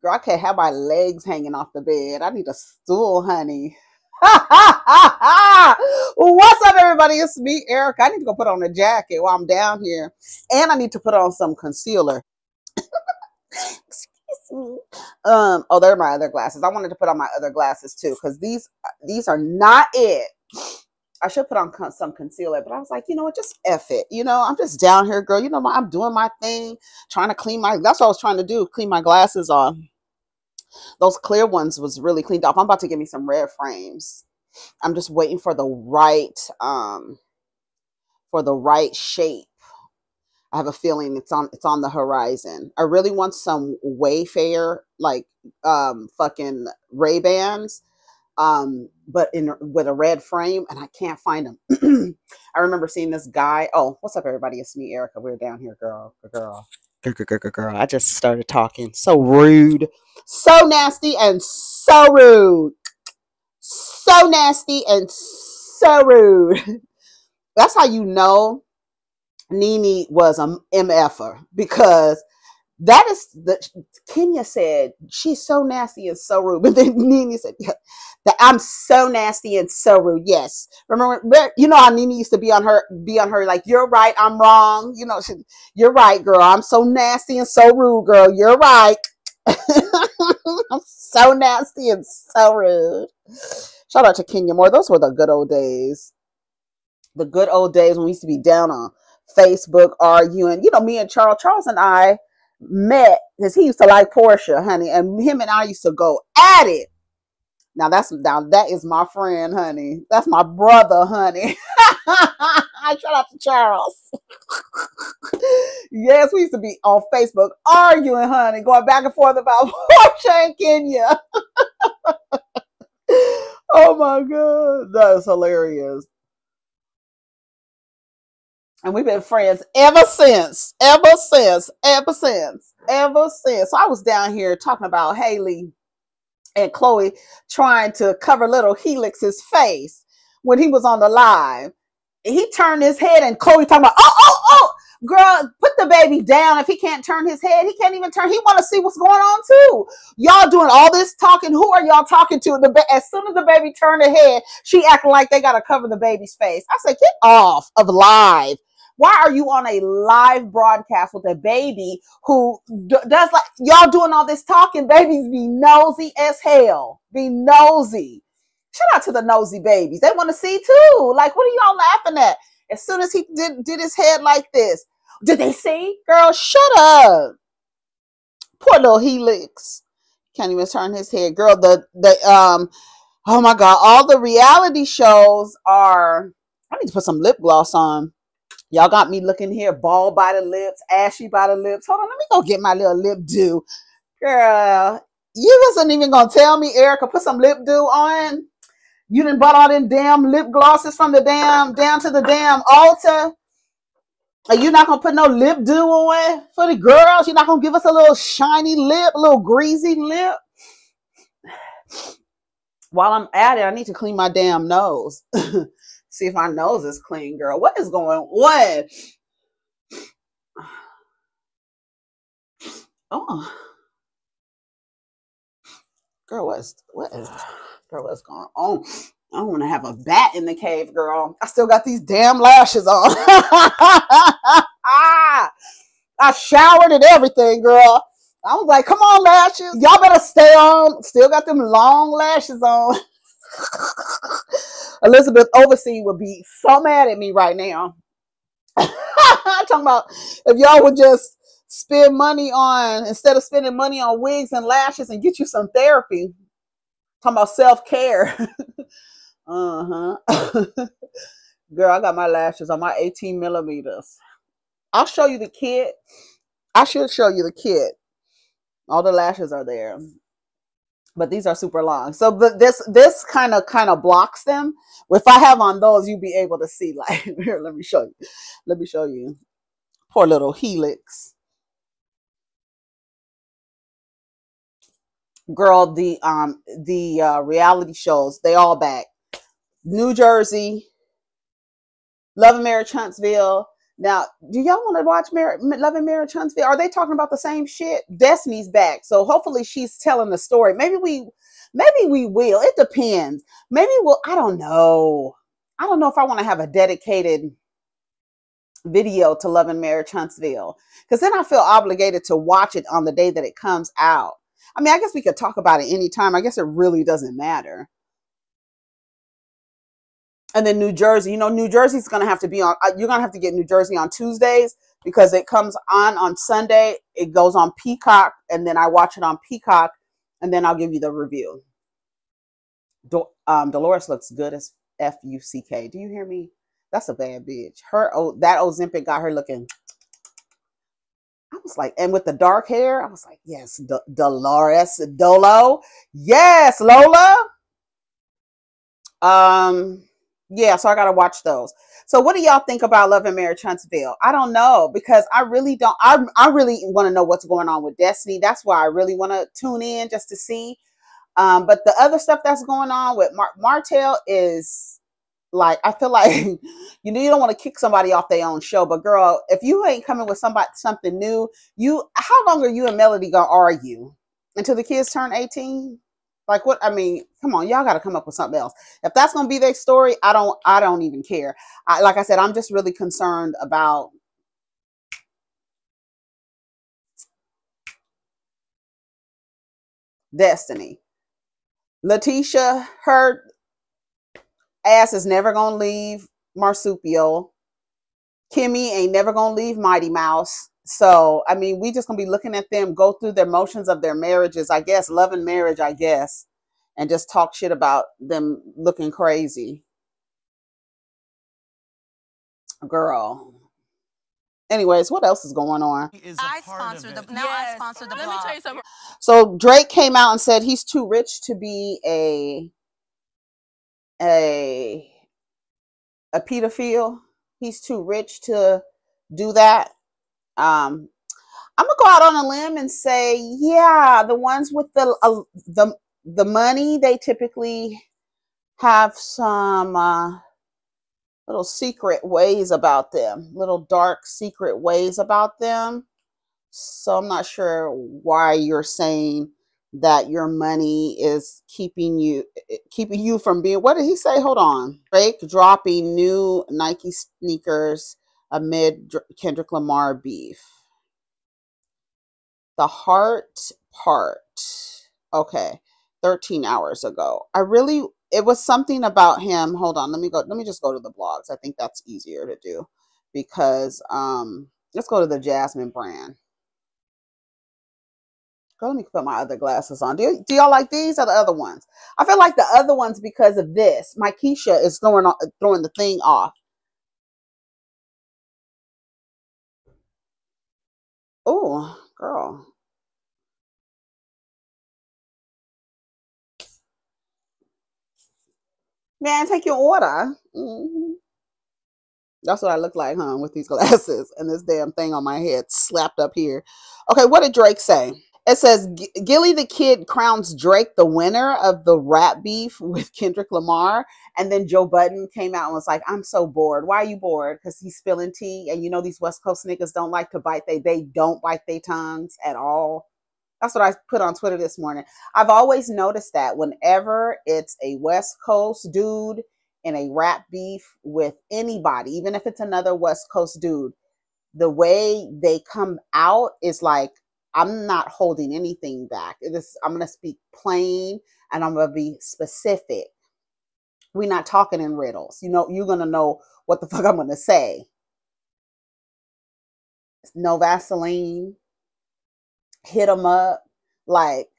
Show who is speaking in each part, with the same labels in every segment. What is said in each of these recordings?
Speaker 1: Girl, I can't have my legs hanging off the bed. I need a stool, honey. What's up, everybody? It's me, Erica. I need to go put on a jacket while I'm down here. And I need to put on some concealer. Excuse me. Oh, they're my other glasses. I wanted to put on my other glasses too, because these are not it. I should put on some concealer, but I was like, you know what, just F it. You know, I'm just down here, girl. You know, I'm doing my thing, trying to clean that's what I was trying to do, clean my glasses off. Those clear ones was really cleaned off. I'm about to get me some red frames. I'm just waiting for the right shape. I have a feeling it's on the horizon. I really want some Wayfair, like fucking Ray-Bans, but with a red frame, and I can't find them. I remember seeing this guy. Oh, what's up, everybody? It's me, Erica. We're down here, girl. I just started talking. So rude, so nasty, and so rude. So nasty and so rude. That's how you know Nene was a MFer, because that is Kenya said she's so nasty and so rude, but then Nene said that I'm so nasty and so rude. Yes, remember, you know how Nene used to be on her like, you're right, I'm wrong. You know, you're right, girl. I'm so nasty and so rude, girl. You're right. I'm so nasty and so rude. Shout out to Kenya Moore. Those were the good old days. The good old days when we used to be down on Facebook arguing. You know, me and Charles and I met because he used to like Portia, honey, and him and I used to go at it. Now that is my friend, honey. That's my brother, honey. Shout out to Charles. Yes, we used to be on Facebook arguing, honey, going back and forth about Portia and Kenya. Oh my God, that is hilarious. And we've been friends ever since. So I was down here talking about Haley and Chloe trying to cover little Helix's face when he was on the live. He turned his head and Chloe talking about, oh, girl, put the baby down. If he can't turn his head, he can't even turn. He want to see what's going on too. Y'all doing all this talking. Who are y'all talking to? As soon as the baby turned her head, she acting like they got to cover the baby's face. I said, get off of live. Why are you on a live broadcast with a baby who does, like, y'all doing all this talking? Babies be nosy as hell. Be nosy. Shout out to the nosy babies. They want to see too. Like, what are y'all laughing at? As soon as he did his head like this, did they see? Girl, shut up. Poor little Helix. Can't even turn his head. Girl, oh my God, all the reality shows are, I need to put some lip gloss on. Y'all got me looking here, bald by the lips, ashy by the lips. Hold on, let me go get my little lip dew. Girl, you wasn't even going to tell me, Erica, put some lip dew on. You done bought all them damn lip glosses from the down to the damn altar. Are you not going to put no lip dew on for the girls? You're not going to give us a little shiny lip, a little greasy lip? While I'm at it, I need to clean my damn nose. See if my nose is clean, girl. What is going on? Oh, girl, what's going on? I don't want to have a bat in the cave, girl. I still got these damn lashes on. I showered and everything, girl. I was like, come on, lashes. Y'all better stay on. Still got them long lashes on. Elizabeth Oversee would be so mad at me right now. Talking about if y'all would just spend money on, instead of spending money on wigs and lashes, and get you some therapy. Talking about self-care. Girl, I got my lashes on my 18 millimeters. I'll show you the kit. I should show you the kit. All the lashes are there. But these are super long. So this kind of blocks them. If I have on those, you'll be able to see. Like, here, let me show you. Poor little Helix. Girl, the reality shows, they all back. New Jersey, Love and Marriage Huntsville, Now, do y'all want to watch Love and Marriage Huntsville? Are they talking about the same shit? Destiny's back, so hopefully she's telling the story. Maybe we will. It depends. Maybe we'll. I don't know. I don't know if I want to have a dedicated video to Love and Marriage Huntsville, because then I feel obligated to watch it on the day that it comes out. I mean, I guess we could talk about it anytime. I guess it really doesn't matter. And then New Jersey, New Jersey's going to have to be on, you're going to have to get New Jersey on Tuesdays because it comes on Sunday. It goes on Peacock, and then I watch it on Peacock, and then I'll give you the review. Dolores looks good as F-U-C-K. Do you hear me? That's a bad bitch. That Ozempic got her looking. I was like, and with the dark hair, I was like, yes, Dolores Dolo. Yes, Lola. Yeah, so I gotta watch those. So what do y'all think about Love and Marriage Huntsville? I don't know, because I really don't. I really want to know what's going on with Destiny. That's why I really want to tune in just to see. But the other stuff that's going on with Martell is like, I feel like you don't want to kick somebody off their own show, but girl, if you ain't coming with something new, how long are you and Melody gonna argue until the kids turn 18? Like, what? I mean, come on, y'all got to come up with something else. If that's gonna be their story, I don't even care. Like I said, I'm just really concerned about Destiny. Letitia, her ass is never gonna leave Marsupial. Kimmy ain't never gonna leave Mighty Mouse. So, I mean, we just gonna be looking at them go through their motions of their marriages, I guess, love and marriage, I guess, and just talk shit about them looking crazy. Girl. Anyways, what else is going on?
Speaker 2: I sponsor the blog. Let me tell you something.
Speaker 1: So Drake came out and said he's too rich to be a pedophile. He's too rich to do that. I'm gonna go out on a limb and say, yeah, the ones with the money, they typically have some little secret ways about them, little dark secret ways about them. So I'm not sure why you're saying that your money is keeping you from being, what did he say? Hold on. Drake dropping new Nike sneakers amid Kendrick Lamar beef. The heart part. Okay. 13 hours ago. It was something about him. Hold on. Let me just go to the blogs. I think that's easier to do because, let's go to the Jasmine brand. Girl, let me put my other glasses on. Do y'all like these or the other ones? I feel like the other ones, because of this, my Keisha is throwing the thing off. Oh, girl. Man, take your order. Mm-hmm. That's what I look like, huh? With these glasses and this damn thing on my head slapped up here. Okay, what did Drake say? It says, Gilly the Kid crowns Drake the winner of the rap beef with Kendrick Lamar. And then Joe Budden came out and was like, I'm so bored. Why are you bored? Because he's spilling tea. And these West Coast niggas don't like to bite. They don't bite their tongues at all. That's what I put on Twitter this morning. I've always noticed that whenever it's a West Coast dude in a rap beef with anybody, even if it's another West Coast dude, the way they come out is like, I'm not holding anything back. I'm going to speak plain and I'm going to be specific. We're not talking in riddles. You're going to know what the fuck I'm going to say. No Vaseline. Hit him up. Like,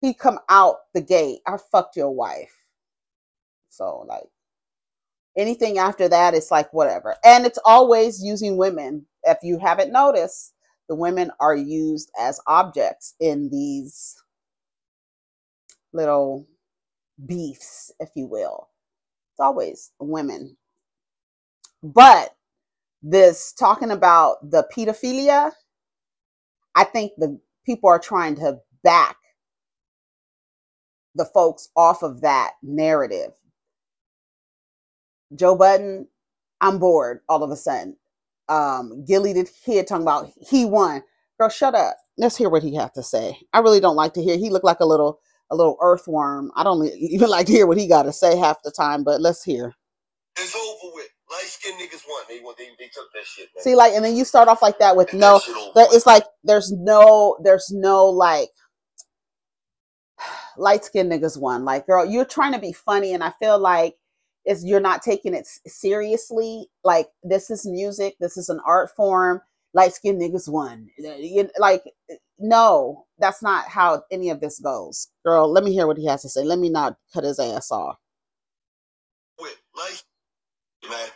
Speaker 1: he come out the gate, I fucked your wife. So, like, anything after that, it's like, whatever. And it's always using women. If you haven't noticed, the women are used as objects in these little beefs, if you will. It's always women. But this talking about the pedophilia, I think the people are trying to back the folks off of that narrative. Joe Budden I'm bored all of a sudden. Gilly the Kid talking about he won. Girl, shut up. Let's hear what he has to say. I really don't like to hear. He looked like a little earthworm. I don't even like to hear what he got to say half the time, but let's hear.
Speaker 3: It's over with. Light skinned niggas won. They took that shit, man.
Speaker 1: See, like, and then you start off like that with no, it's like there's no like light skinned niggas won. Like, girl, you're trying to be funny, and I feel like you're not taking it seriously. Like, this is music, this is an art form. Light skinned niggas won. Like, no, that's not how any of this goes. Girl, let me hear what he has to say. Let me not cut his ass off.
Speaker 3: Man,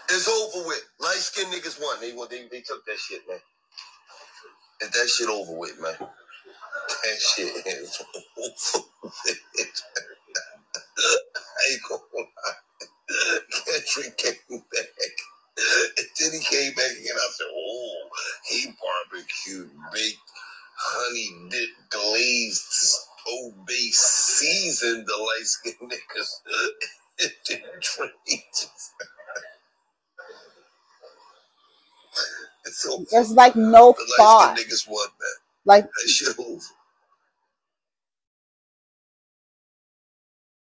Speaker 3: it's over with. Light skinned niggas won. They took that shit, man. Is that shit over with, man? That shit is over with. I ain't gonna lie. Kendrick came back. And then he came back again. I said, oh, he barbecued, baked, honey dip, glazed, Old Bay seasoned the light skinned niggas. It didn't drink.
Speaker 1: There's like no thought.
Speaker 3: Niggas won, man.
Speaker 1: Like,
Speaker 3: that shit over.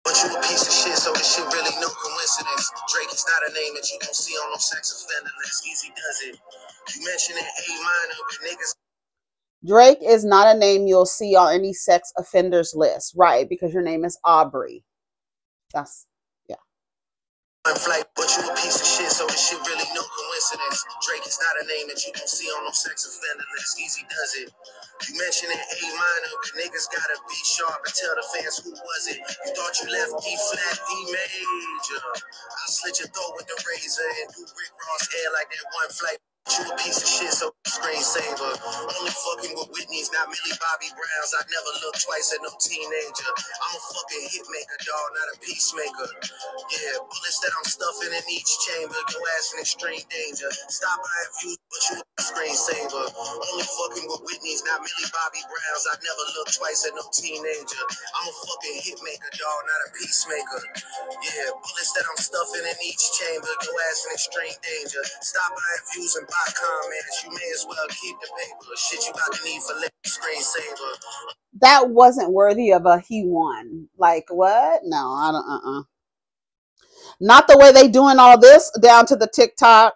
Speaker 3: But you a piece of shit, so this shit really no coincidence. Drake is not a name that you don't see on no sex offender list. Easy does it. You mentioned it A minor, but niggas.
Speaker 1: Drake is not a name you'll see on any sex offenders list, right? Because your name is Aubrey. That's.
Speaker 3: Flight, but you a piece of shit, so this shit really no coincidence. Drake is not a name that you don't see on no sex offender list. Easy does it. You mentioned it A minor, but niggas gotta be sharp and tell the fans who was it. You thought you left E flat, D major. I slit your throat with the razor and do Rick Ross hair like that one flight. You a piece of shit, so screensaver. Only fucking with Whitney's, not Millie Bobby Browns. I never look twice at no teenager. I'm a fucking hitmaker, dog, not a peacemaker. Yeah, bullets that I'm stuffing in each chamber. Your ass in extreme danger. Stop buying views, but you a screensaver. Only fucking with Whitney's, not Millie Bobby Browns. I never look twice at no teenager. I'm a fucking hitmaker, dog, not a peacemaker. Yeah, bullets that I'm stuffing in each chamber. Your ass in extreme danger. Stop buying views and buy comments. You may as well keep the paper. Shit you got to need for living screensaver.
Speaker 1: That wasn't worthy of a he won. Like, what? No, I don't. Not the way they doing all this down to the TikTok.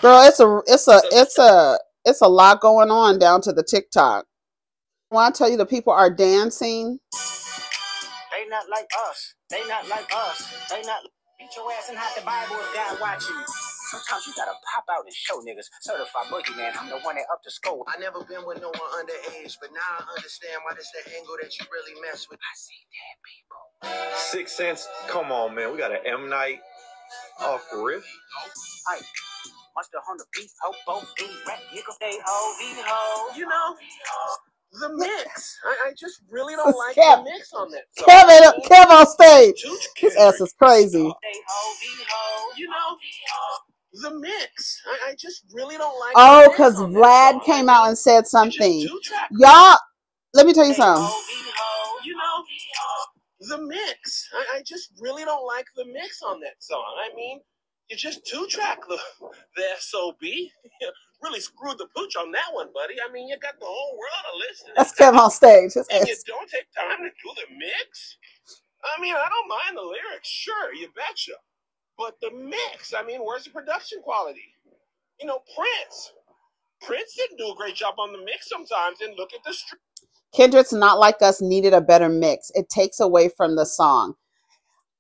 Speaker 1: Girl, it's a lot going on down to the TikTok. When I tell you the people are dancing.
Speaker 4: They not like us. They not like us. They not beat your ass and hide the Bible if God watching you. Sometimes you gotta pop out and show niggas. Certified boogeyman, I'm the one that up the score.
Speaker 3: I never been with no one underage, but now I understand why this the angle that you really mess with. I see dead people.
Speaker 5: 6 cents? Come on, man. We got an M Night off riff.
Speaker 4: Hey, must have on the beat, ho, bo, do, rap, nigga, they ho, we ho.
Speaker 6: You know, the mix. I just really don't like
Speaker 1: Kev,
Speaker 6: the mix on that. So
Speaker 1: Kev on stage. His ass is crazy.
Speaker 6: You know, the mix. I just really don't like.
Speaker 1: Oh, because Vlad came out and said something. Y'all, let me tell you something.
Speaker 6: You know, the mix. I just really don't like the mix on that song. I mean, you just two-track the SOB. Really screwed the pooch on that one, buddy. I mean, you got the whole world to listen.
Speaker 1: That's Kev on stage.
Speaker 6: And you don't take time to do the mix? I mean, I don't mind the lyrics. Sure, you betcha. But the mix, I mean, where's the production quality? You know, Prince didn't do a great job on the mix sometimes. And look at the street.
Speaker 1: Kendrick's Not Like Us needed a better mix. It takes away from the song.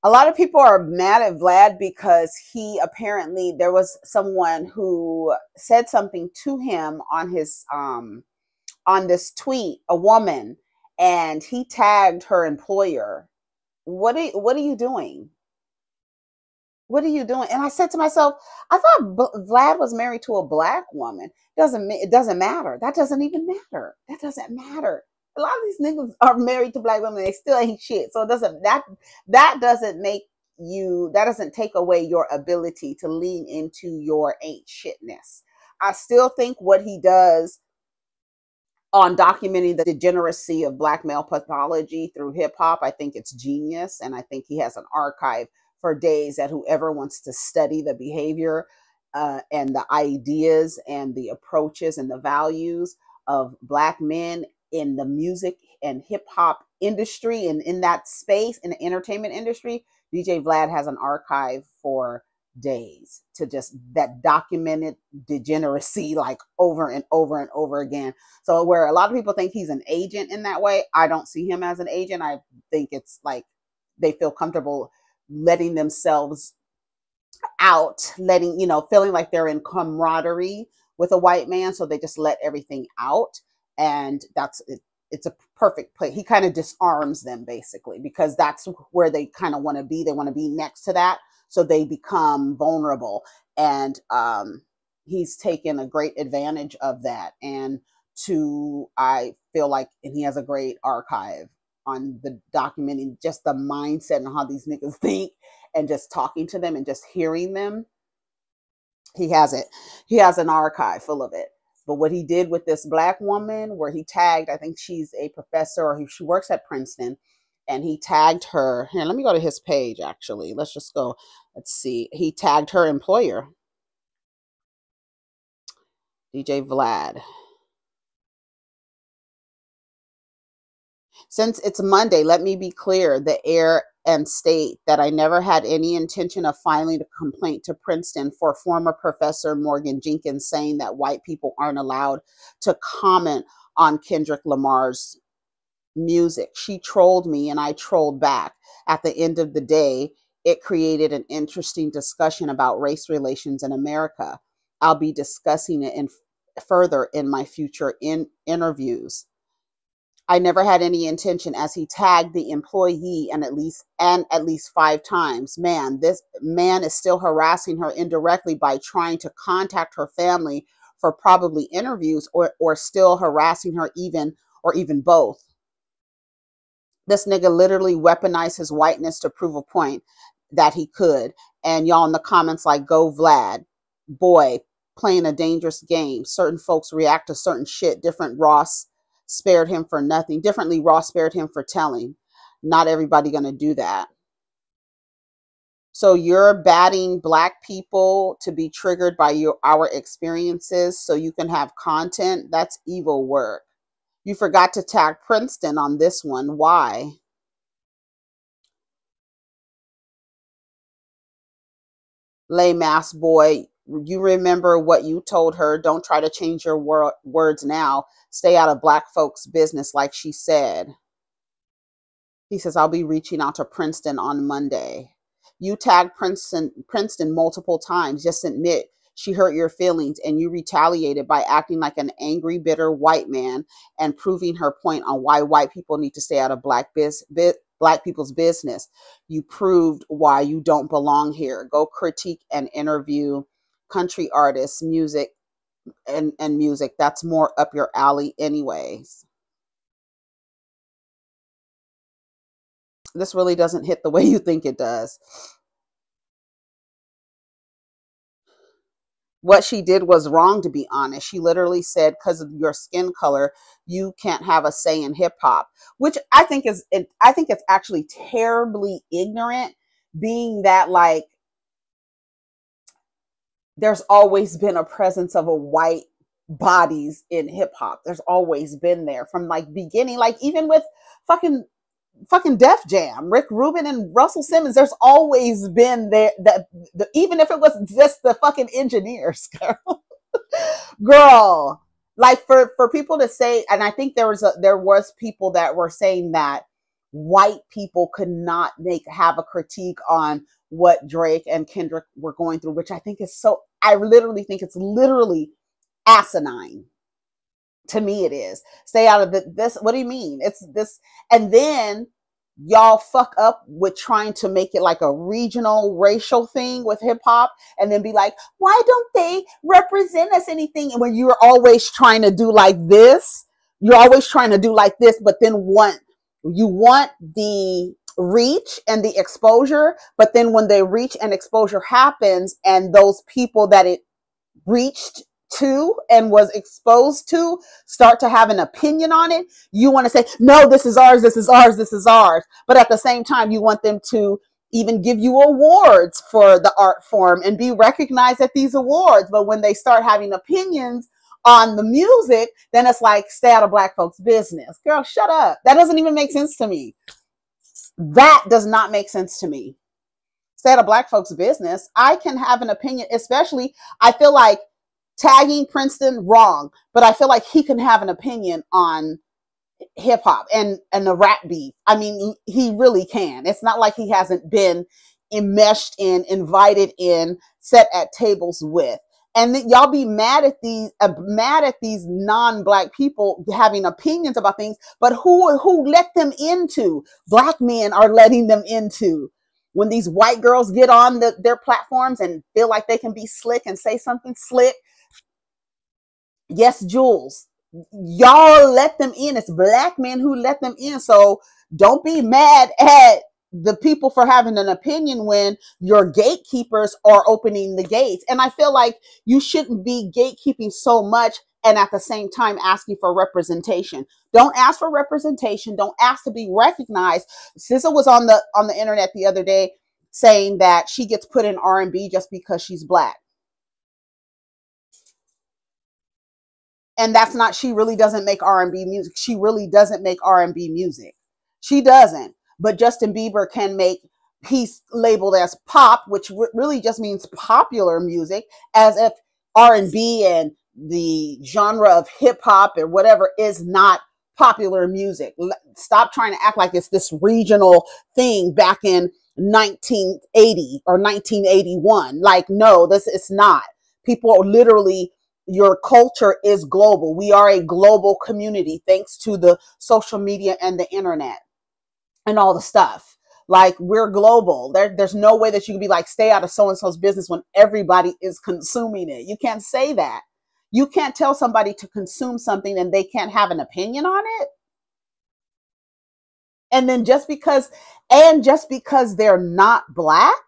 Speaker 1: A lot of people are mad at Vlad because apparently there was someone who said something to him on his on this tweet, a woman, and he tagged her employer. What are you doing? What are you doing? And I said to myself, I thought Vlad was married to a black woman. It doesn't matter. That doesn't even matter. That doesn't matter. A lot of these niggas are married to black women. They still ain't shit. So it doesn't, that doesn't take away your ability to lean into your ain't shitness. I still think what he does on documenting the degeneracy of black male pathology through hip hop, I think it's genius. And I think he has an archive for days that whoever wants to study the behavior and the ideas and the approaches and the values of Black men in the music and hip hop industry and in that space, in the entertainment industry, DJ Vlad has an archive for days to just that documented degeneracy like over and over and over again. So where a lot of people think he's an agent in that way, I don't see him as an agent. I think it's like they feel comfortable letting themselves out, letting, you know, feeling like they're in camaraderie with a white man. So they just let everything out. And that's it. It's a perfect place. He kind of disarms them basically, because that's where they kind of want to be. They want to be next to that. So they become vulnerable. And he's taken a great advantage of that. And I feel like, and he has a great archive on the documenting just the mindset and how these niggas think, and just talking to them and just hearing them. He has it. He has an archive full of it. But what he did with this Black woman, where he tagged, I think she's a professor or she works at Princeton, and he tagged her. Here, let me go to his page, actually. Let's just go. Let's see. He tagged her employer, DJ Vlad. Since it's Monday, let me be clear, the air and state that I never had any intention of filing a complaint to Princeton for former Professor Morgan Jenkins saying that white people aren't allowed to comment on Kendrick Lamar's music. She trolled me and I trolled back. At the end of the day, it created an interesting discussion about race relations in America. I'll be discussing it further in my future interviews. I never had any intention, as he tagged the employee and at least 5 times. Man, this man is still harassing her indirectly by trying to contact her family for probably interviews, or still harassing her even both. This nigga literally weaponized his whiteness to prove a point that he could. And y'all in the comments like, go Vlad. Boy, playing a dangerous game. Certain folks react to certain shit. Differently, Ross spared him for telling. Not everybody gonna do that. So you're batting Black people to be triggered by our experiences so you can have content? That's evil work. You forgot to tag Princeton on this one. Why? Lame ass boy. You remember what you told her. Don't try to change your words now. Stay out of Black folks' business, like she said. He says, I'll be reaching out to Princeton on Monday. You tagged Princeton multiple times. Just admit she hurt your feelings, and you retaliated by acting like an angry, bitter white man and proving her point on why white people need to stay out of Black people's business. You proved why you don't belong here. Go critique and interview country artists, music, and music. That's more up your alley anyways. This really doesn't hit the way you think it does. What she did was wrong, to be honest. She literally said, because of your skin color, you can't have a say in hip hop, which I think it's actually terribly ignorant, being that, like, there's always been a presence of a white bodies in hip hop. There's always been there from like beginning, like even with fucking Def Jam, Rick Rubin and Russell Simmons. There's always been there, that even if it was just the fucking engineers, girl. Like for people to say, and I think there was people that were saying that white people could not have a critique on what Drake and Kendrick were going through, which I think is I literally think it's literally asinine. To me, it is. Stay out of this. What do you mean? It's this. And then y'all fuck up with trying to make it like a regional racial thing with hip hop, and then be like, why don't they represent us anything? And when you're always trying to do like this, but then you want the reach and the exposure, but then when the reach and exposure happens and those people that it reached to and was exposed to start to have an opinion on it, you want to say, no, this is ours, this is ours, this is ours. But at the same time, you want them to even give you awards for the art form and be recognized at these awards. But when they start having opinions on the music, then it's like, stay out of black folks' business. Girl, shut up. That doesn't even make sense to me. That does not make sense to me. Stay out of black folks' business. I can have an opinion, especially, I feel like tagging Princeton, wrong, but I feel like he can have an opinion on hip hop and the rap beef. I mean, he really can. It's not like he hasn't been enmeshed in, invited in, set at tables with. And y'all be mad at these non-black people having opinions about things, but who let them into? Black men are letting them into. When these white girls get on their platforms and feel like they can be slick and say something slick, yes, Jules, y'all let them in. It's black men who let them in. So don't be mad at the people for having an opinion when your gatekeepers are opening the gates. And I feel like you shouldn't be gatekeeping so much and at the same time asking for representation. Don't ask for representation. Don't ask to be recognized. SZA was on the internet the other day saying that she gets put in R&B just because she's black. And that's not, she really doesn't make R&B music. She really doesn't make R&B music. She doesn't. But Justin Bieber can make, he's labeled as pop, which really just means popular music, as if R&B and the genre of hip hop or whatever is not popular music. Stop trying to act like it's this regional thing back in 1980 or 1981. Like, no, it's not. People are literally, your culture is global. We are a global community thanks to the social media and the internet and all the stuff. Like, we're global. There's no way that you can be like, stay out of so-and-so's business when everybody is consuming it. You can't say that. You can't tell somebody to consume something and they can't have an opinion on it. And then just because they're not black,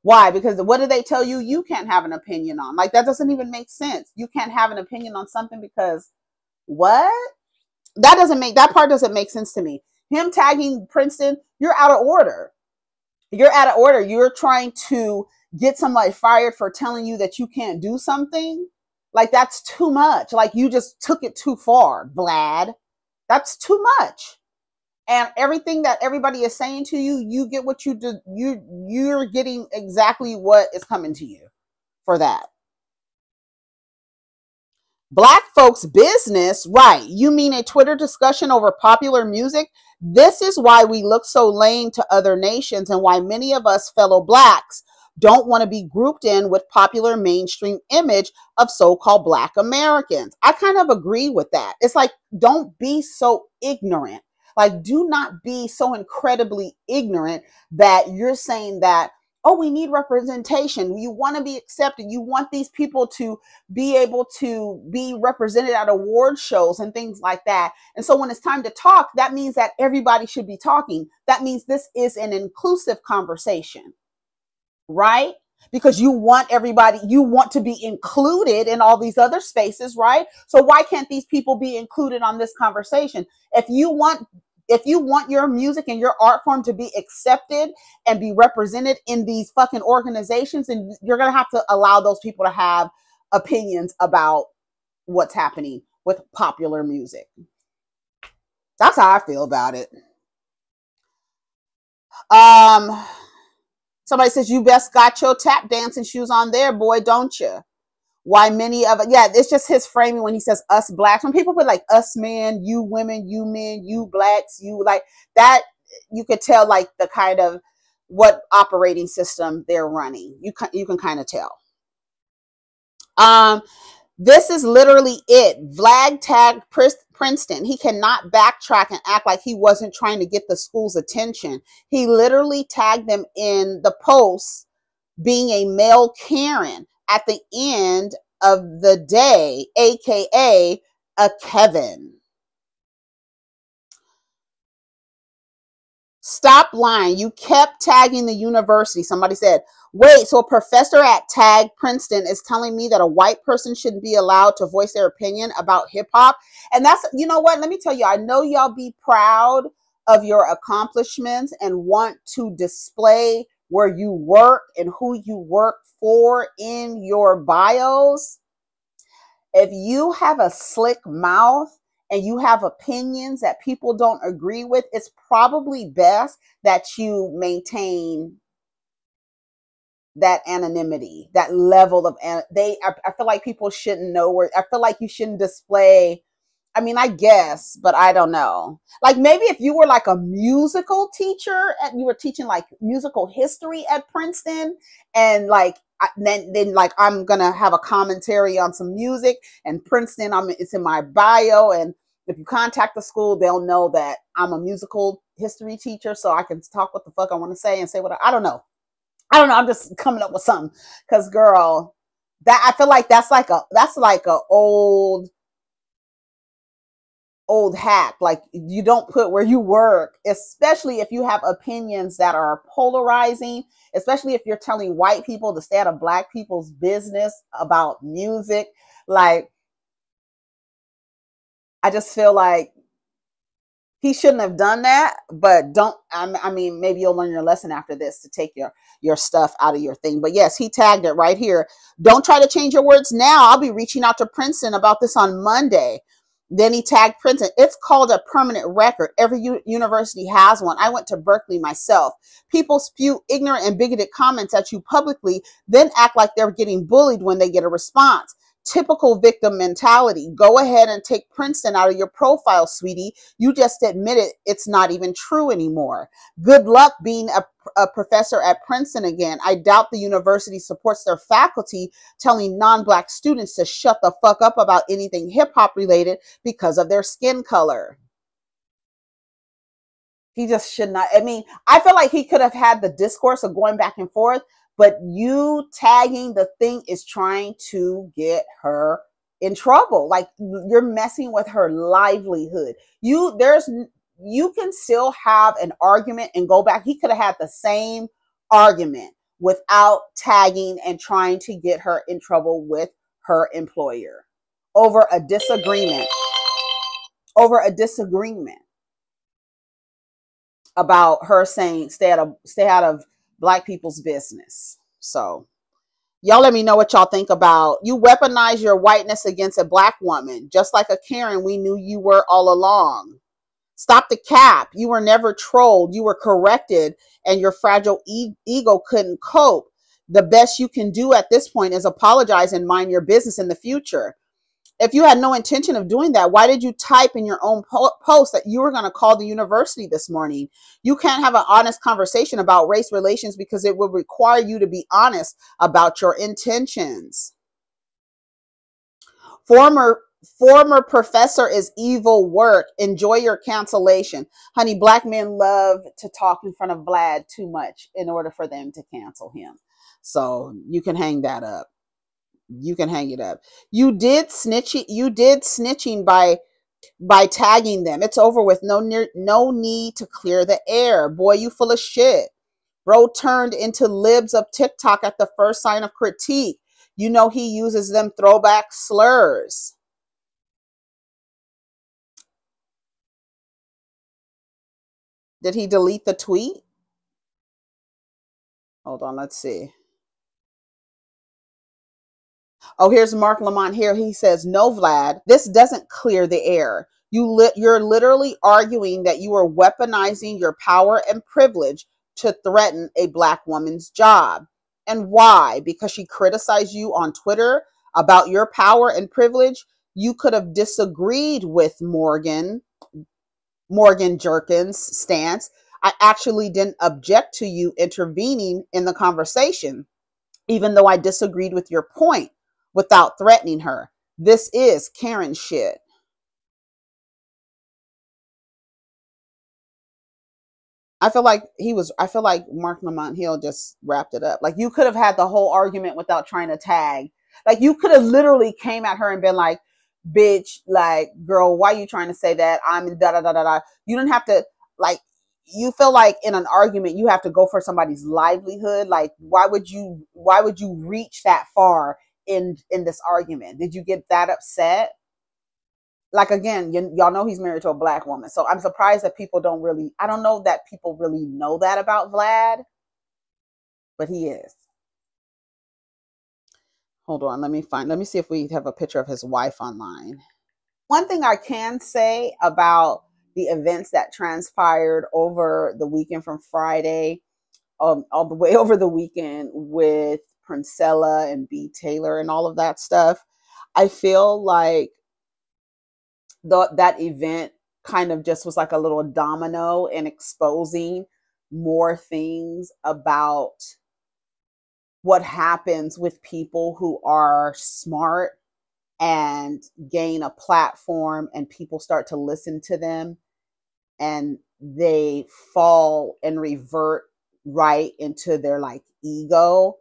Speaker 1: why? Because what do they tell you? You can't have an opinion on. Like, that doesn't even make sense. You can't have an opinion on something because what? That part doesn't make sense to me. Him tagging Princeton, you're out of order. You're out of order. You're trying to get somebody fired for telling you that you can't do something. Like, that's too much. Like, you just took it too far, Vlad. That's too much. And everything that everybody is saying to you, you get what you do. You're getting exactly what is coming to you for that. Black folks' business, right? You mean a Twitter discussion over popular music? This is why we look so lame to other nations and why many of us fellow blacks don't want to be grouped in with popular mainstream image of so-called black Americans. I kind of agree with that. It's like, don't be so ignorant. Like, do not be so incredibly ignorant that you're saying that, oh, we need representation. You want to be accepted. You want these people to be able to be represented at award shows and things like that. And so when it's time to talk, that means that everybody should be talking. That means this is an inclusive conversation, right? Because you want everybody, you want to be included in all these other spaces, right? So why can't these people be included on this conversation? If you want your music and your art form to be accepted and be represented in these fucking organizations, then you're going to have to allow those people to have opinions about what's happening with popular music. That's how I feel about it. Somebody says, you best got your tap dancing shoes on there, boy, don't you? Why many of it, yeah, it's just his framing when he says us blacks. When people put like us men, you women, you men, you blacks, you like that, you could tell like the kind of what operating system they're running. You can kind of tell. This is literally it. Vlad tagged Princeton. He cannot backtrack and act like he wasn't trying to get the school's attention. He literally tagged them in the post being a male Karen at the end of the day, aka a Kevin. Stop lying. You kept tagging the university. Somebody said, Wait, so a professor at Tag Princeton is telling me that a white person shouldn't be allowed to voice their opinion about hip hop? And that's, you know what? Let me tell you, I know y'all be proud of your accomplishments and want to display where you work and who you work for in your bios. If you have a slick mouth and you have opinions that people don't agree with, it's probably best that you maintain that anonymity, that level of, I feel like people shouldn't know where, I feel like you shouldn't display, I mean, I guess, but I don't know. Like maybe if you were like a musical teacher and you were teaching like musical history at Princeton and like, then like I'm going to have a commentary on some music and Princeton, it's in my bio. And if you contact the school, they'll know that I'm a musical history teacher. So I can talk what the fuck I want to say and say what I don't know. I'm just coming up with something. Cause girl, that I feel like that's like a old hack. Like you don't put where you work, especially if you have opinions that are polarizing, especially if you're telling white people to stay out of black people's business about music. Like, I just feel like he shouldn't have done that, but I mean, maybe you'll learn your lesson after this to take your stuff out of your thing. But yes, he tagged it right here. Don't try to change your words now. I'll be reaching out to Princeton about this on Monday. Then he tagged Princeton. It's called a permanent record. Every university has one. I went to Berkeley myself. People spew ignorant and bigoted comments at you publicly, then act like they're getting bullied when they get a response. Typical victim mentality. Go ahead and take Princeton out of your profile, sweetie. You just admitted it's not even true anymore. Good luck being a professor at Princeton again. I doubt the university supports their faculty telling non-black students to shut the fuck up about anything hip-hop related because of their skin color. He just should not. I mean, I feel like he could have had the discourse of going back and forth, but you tagging the thing is trying to get her in trouble. Like you're messing with her livelihood. You can still have an argument and go back. He could have had the same argument without tagging and trying to get her in trouble with her employer over a disagreement. About her saying stay out of black people's business. So y'all let me know what y'all think about. You weaponize your whiteness against a black woman, just like a Karen we knew you were all along. Stop the cap. You were never trolled. You were corrected and your fragile ego couldn't cope. The best you can do at this point is apologize and mind your business in the future. If you had no intention of doing that, why did you type in your own post that you were going to call the university this morning? You can't have an honest conversation about race relations because it would require you to be honest about your intentions. Former professor is evil work. Enjoy your cancellation. Honey, black men love to talk in front of Vlad too much in order for them to cancel him. So you can hang that up. You can hang it up. You did snitching by tagging them. It's over with. No need to clear the air. Boy, you full of shit. Bro turned into libs of TikTok at the first sign of critique. You know he uses them throwback slurs. Did he delete the tweet? Hold on, let's see. Oh, here's Mark Lamont here. He says, no, Vlad, this doesn't clear the air. You're literally arguing that you are weaponizing your power and privilege to threaten a black woman's job. And why? Because she criticized you on Twitter about your power and privilege. You could have disagreed with Morgan Jerkins' stance. I actually didn't object to you intervening in the conversation, even though I disagreed with your point. Without threatening her. This is Karen shit. I feel like Mark Lamont Hill just wrapped it up. Like you could have had the whole argument without trying to tag. Like you could have literally came at her and been like, bitch, like, girl, why are you trying to say that? I'm da da da da da. You didn't have to, like, you feel like in an argument you have to go for somebody's livelihood. Like, why would you reach that far in this argument? Did you get that upset? Like, again, y'all know he's married to a black woman, so I'm surprised that people don't really, I don't know that people really know that about Vlad, but he is. Hold on, let me see if we have a picture of his wife online. One thing I can say about the events that transpired over the weekend from Friday, all the way over the weekend with Princella and B. Taylor and all of that stuff, I feel like that event kind of just was like a little domino in exposing more things about what happens with people who are smart and gain a platform and people start to listen to them and they fall and revert right into their like ego,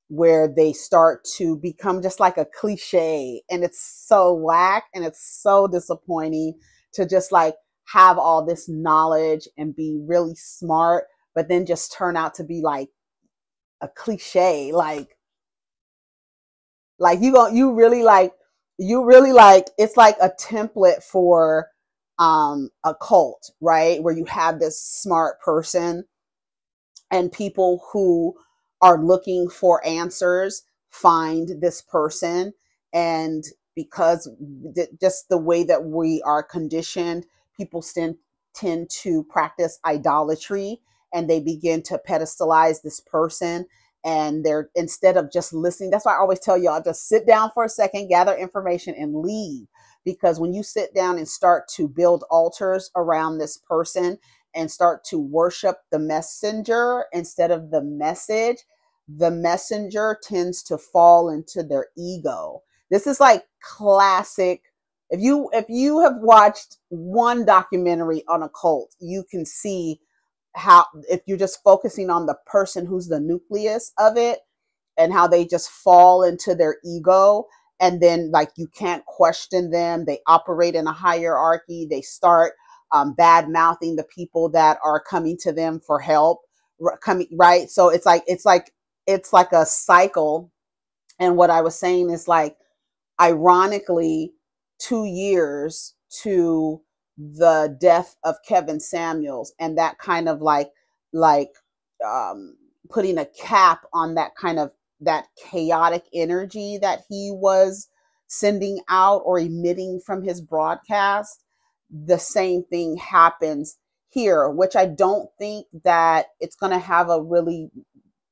Speaker 1: where they start to become just like a cliche. And it's so whack and it's so disappointing to just like have all this knowledge and be really smart, but then just turn out to be like a cliche. Like you really like, it's like a template for a cult, right? Where you have this smart person and people who are looking for answers find this person. And because just the way that we are conditioned, people tend to practice idolatry and they begin to pedestalize this person. And they're, instead of just listening, that's why I always tell y'all, just sit down for a second, gather information and leave. Because when you sit down and start to build altars around this person and start to worship the messenger instead of the message, the messenger tends to fall into their ego. This is like classic. If you have watched one documentary on a cult, you can see how, if you're just focusing on the person who's the nucleus of it and how they just fall into their ego, and then like you can't question them. They operate in a hierarchy. They start bad mouthing the people that are coming to them for help, right? So it's like a cycle. And what I was saying is, like, ironically, 2 years to the death of Kevin Samuels, and that kind of like putting a cap on that kind of that chaotic energy that he was sending out or emitting from his broadcast. The same thing happens here, which I don't think that it's going to have a really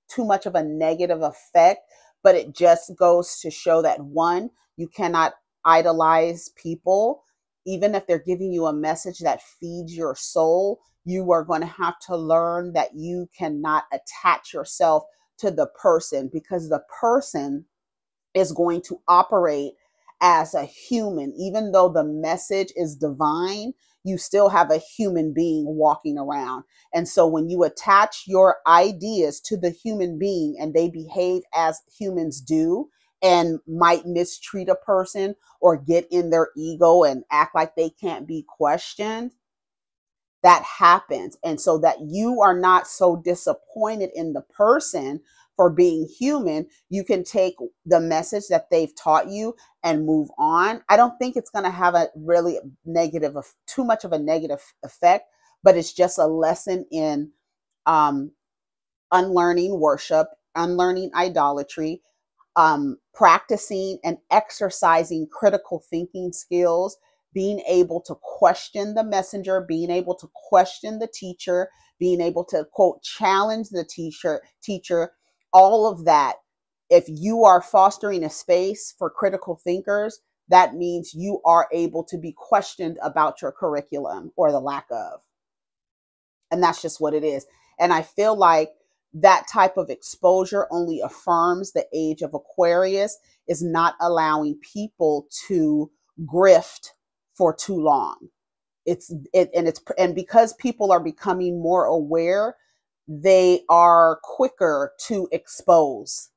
Speaker 1: too much of a negative effect, but it just goes to show that, one, you cannot idolize people. Even if they're giving you a message that feeds your soul, you are going to have to learn that you cannot attach yourself to the person, because the person is going to operate as a human. Even though the message is divine, you still have a human being walking around. And so when you attach your ideas to the human being and they behave as humans do and might mistreat a person or get in their ego and act like they can't be questioned, that happens. And so that you are not so disappointed in the person for being human, you can take the message that they've taught you and move on. I don't think it's going to have a really negative, too much of a negative effect, but it's just a lesson in unlearning worship, unlearning idolatry, practicing and exercising critical thinking skills, being able to question the messenger, being able to question the teacher, being able to, quote, challenge the teacher, all of that. If you are fostering a space for critical thinkers, that means you are able to be questioned about your curriculum or the lack of. And that's just what it is. And I feel like that type of exposure only affirms the age of Aquarius, is not allowing people to grift for too long. And because people are becoming more aware, they are quicker to expose,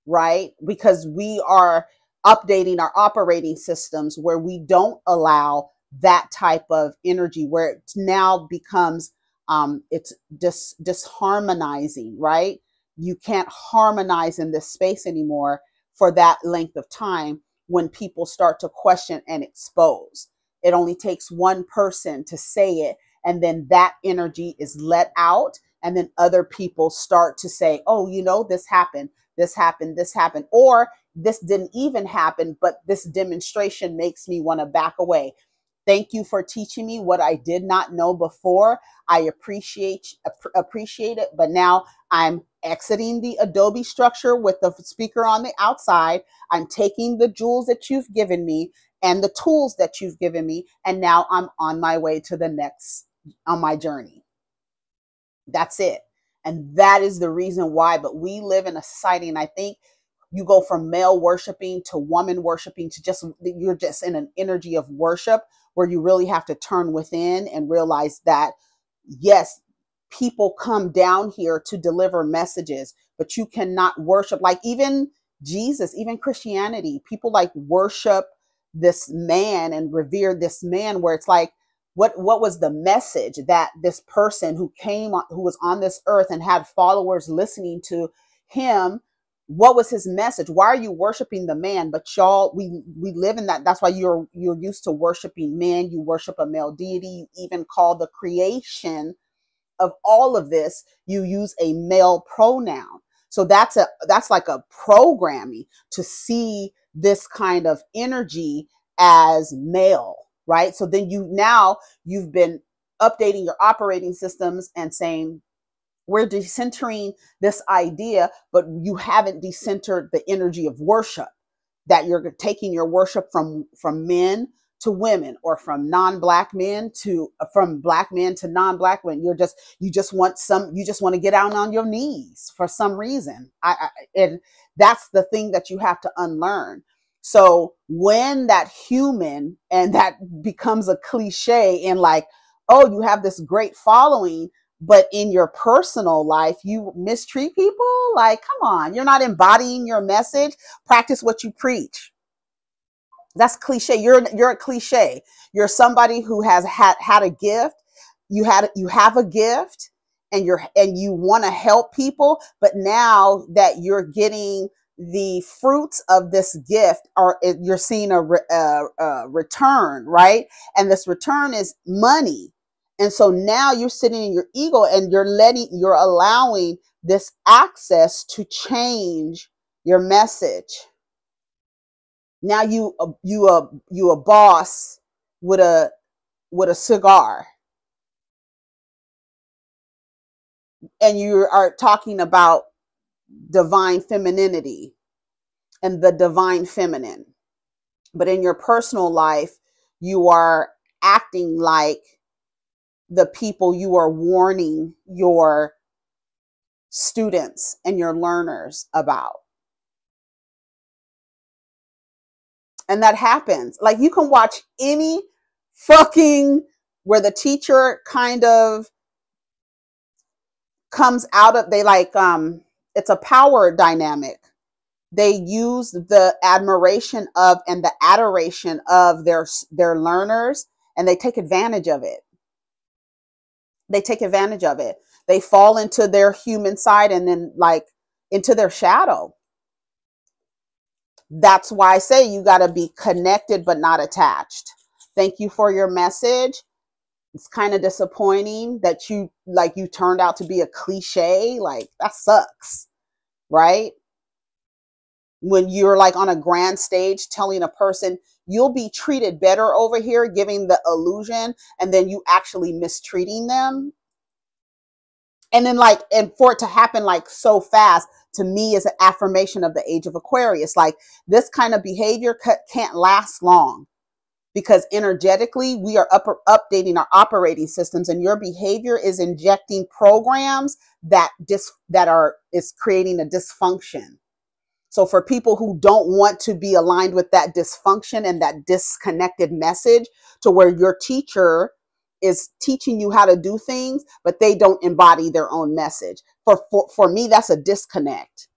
Speaker 1: right? Because we are updating our operating systems where we don't allow that type of energy, where it now becomes It's disharmonizing, right? You can't harmonize in this space anymore for that length of time when people start to question and expose. It only takes one person to say it, and then that energy is let out, and then other people start to say, oh, you know, this happened, this happened, this happened, or this didn't even happen, but this demonstration makes me want to back away. Thank you for teaching me what I did not know before. I appreciate it, but now I'm exiting the Adobe structure with the speaker on the outside. I'm taking the jewels that you've given me and the tools that you've given me, and now I'm on my way to the next on my journey. That's it. And that is the reason why. But we live in a society, and I think you go from male worshiping to woman worshiping to just, you're just in an energy of worship where you really have to turn within and realize that, yes, people come down here to deliver messages, but you cannot worship like even Jesus, even Christianity. People like worship this man and revere this man, where it's like, what was the message that this person who was on this earth and had followers listening to him, what was his message? Why are you worshiping the man? But y'all, we live in that. That's why you're used to worshiping men. You worship a male deity. You even call the creation of all of this, you use a male pronoun. So that's like a programming to see this kind of energy as male, right? So then you've been updating your operating systems and saying, we're decentering this idea, but you haven't decentered the energy of worship, that you're taking your worship from men to women, or from non-black men to from black men to non-black men. You just want to get down on your knees for some reason. And that's the thing that you have to unlearn. So when that human, and that becomes a cliche, in like, oh, you have this great following, but in your personal life, you mistreat people. Like, come on, you're not embodying your message. Practice what you preach. That's cliche. You're a cliche. You're somebody who has had a gift. You have a gift, and you want to help people. But now that you're getting the fruits of this gift, or you're seeing a return, right? And this return is money. And so now you're sitting in your ego, and you're allowing this access to change your message. Now you a boss with a cigar, and you are talking about divine femininity and the divine feminine. But in your personal life, you are acting like the people you are warning your students and your learners about. And that happens. Like, you can watch any fucking where the teacher kind of comes out of, it's a power dynamic. They use the admiration of and the adoration of their learners, and they take advantage of it. They fall into their human side, and then into their shadow. That's why I say you got to be connected but not attached. Thank you for your message. It's kind of disappointing that you turned out to be a cliche. Like, that sucks, right? When you're on a grand stage telling a person you'll be treated better over here, giving the illusion, and then you actually mistreating them. And then and for it to happen so fast, to me, is an affirmation of the age of Aquarius. This kind of behavior can't last long, because energetically we are updating our operating systems, and your behavior is injecting programs that is creating a dysfunction. So for people who don't want to be aligned with that dysfunction and that disconnected message, to where your teacher is teaching you how to do things, but they don't embody their own message. For me, that's a disconnect.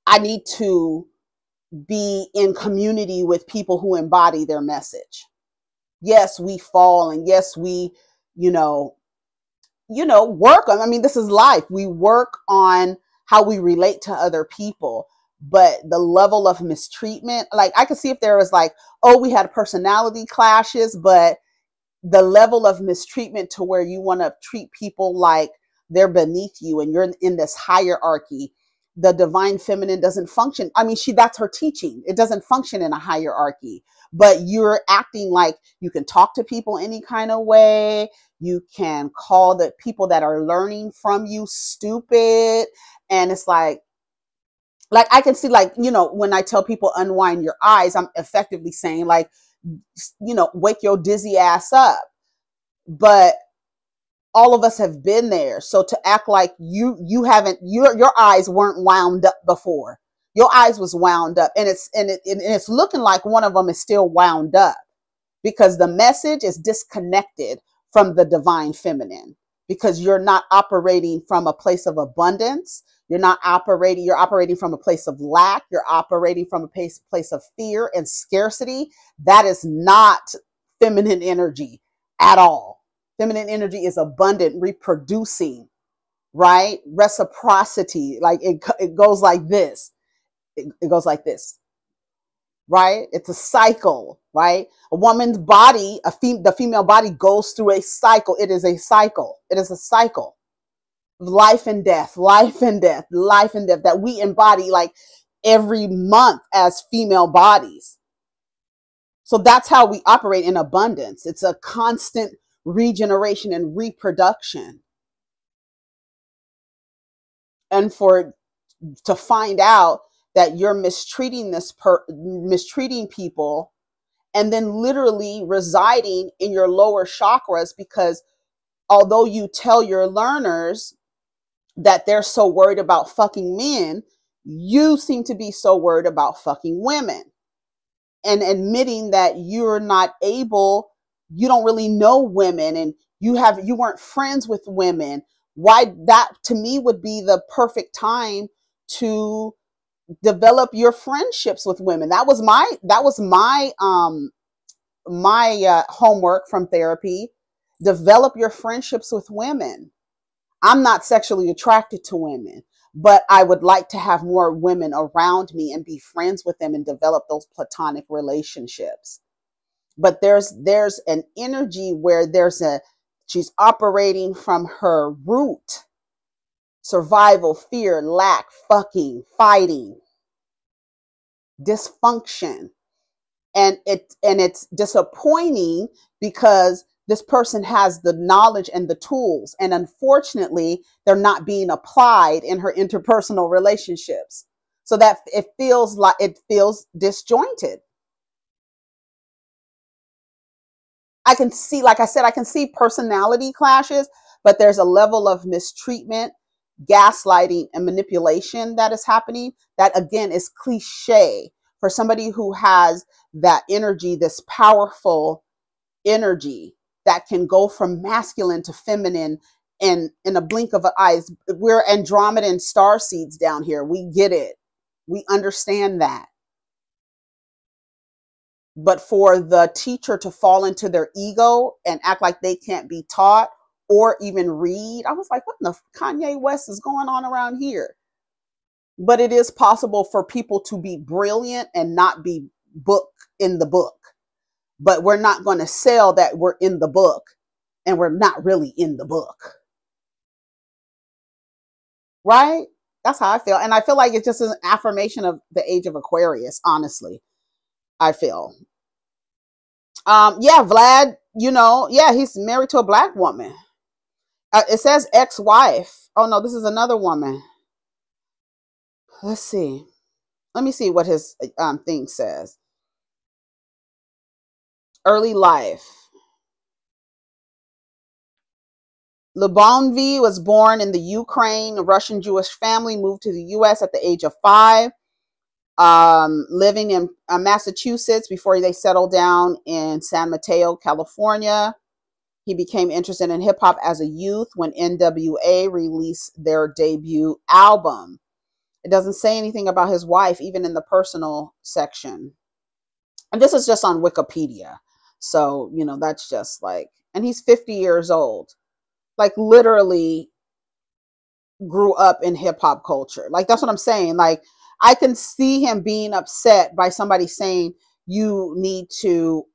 Speaker 1: I need to be in community with people who embody their message. Yes, we fall, and yes, we, you know, work on, I mean, this is life. We work on how we relate to other people, but the level of mistreatment, like I could see if there was like, oh, we had personality clashes, but the level of mistreatment to where you want to treat people like they're beneath you and you're in this hierarchy, the divine feminine doesn't function. I mean, that's her teaching. It doesn't function in a hierarchy, but you're acting like you can talk to people any kind of way. You can call the people that are learning from you stupid. And it's like I can see, like, you know, when I tell people unwind your eyes, I'm effectively saying, like, you know, wake your dizzy ass up. But all of us have been there. So to act like you haven't, your eyes weren't wound up before. Your eyes was wound up, and it's looking like one of them is still wound up, because the message is disconnected from the divine feminine, because you're not operating from a place of abundance. You're operating from a place of lack. You're operating from a place of fear and scarcity. That is not feminine energy at all. Feminine energy is abundant, reproducing, right? Reciprocity. Like it goes like this. It goes like this, right? It's a cycle, right? A woman's body, the female body goes through a cycle. It is a cycle. It is a cycle. Life and death, life and death, life and death that we embody like every month as female bodies. So that's how we operate in abundance. It's a constant regeneration and reproduction. And to find out that you're mistreating mistreating people, and then literally residing in your lower chakras, because although you tell your learners that they're so worried about fucking men, you seem to be so worried about fucking women, and admitting that you're not able, you don't really know women, and you weren't friends with women. Why? That to me would be the perfect time to develop your friendships with women. That was my homework from therapy. Develop your friendships with women. I'm not sexually attracted to women, but I would like to have more women around me and be friends with them and develop those platonic relationships. But there's an energy where she's operating from her root: survival, fear, lack, fucking, fighting, dysfunction. And it's disappointing because this person has the knowledge and the tools, and unfortunately they're not being applied in her interpersonal relationships, so that it feels disjointed. I can see, like I said, I can see personality clashes, but there's a level of mistreatment, gaslighting, and manipulation that is happening that, again, is cliche for somebody who has that energy, this powerful energy that can go from masculine to feminine in a blink of an eye. We're Andromedan star seeds down here. We get it. We understand that. But for the teacher to fall into their ego and act like they can't be taught or even read, I was like, what in the Kanye West is going on around here? But it is possible for people to be brilliant and not be in the book. But we're not going to sell that we're in the book and we're not really in the book. Right? That's how I feel. And I feel like it's just an affirmation of the age of Aquarius, honestly. I feel. Yeah, Vlad, he's married to a black woman. It says ex-wife. Oh no, this is another woman. Let's see. Let me see what his thing says. Early life. Lubonvi was born in the Ukraine. A Russian Jewish family, moved to the U.S. at the age of 5. Living in Massachusetts before they settled down in San Mateo, California. He became interested in hip hop as a youth when NWA released their debut album. It doesn't say anything about his wife, even in the personal section. And this is just on Wikipedia. So, that's just like, and he's 50 years old. like literally grew up in hip hop culture. Like, that's what I'm saying. Like, I can see him being upset by somebody saying you need to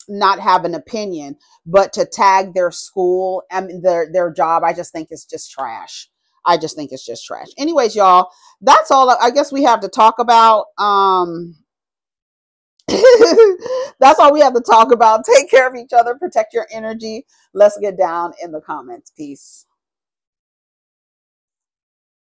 Speaker 1: not have an opinion, but to tag their school and their job, I just think it's just trash. I just think it's just trash. Anyways, y'all, that's all I guess we have to talk about. That's all we have to talk about. Take care of each other, protect your energy. Let's get down in the comments. Peace.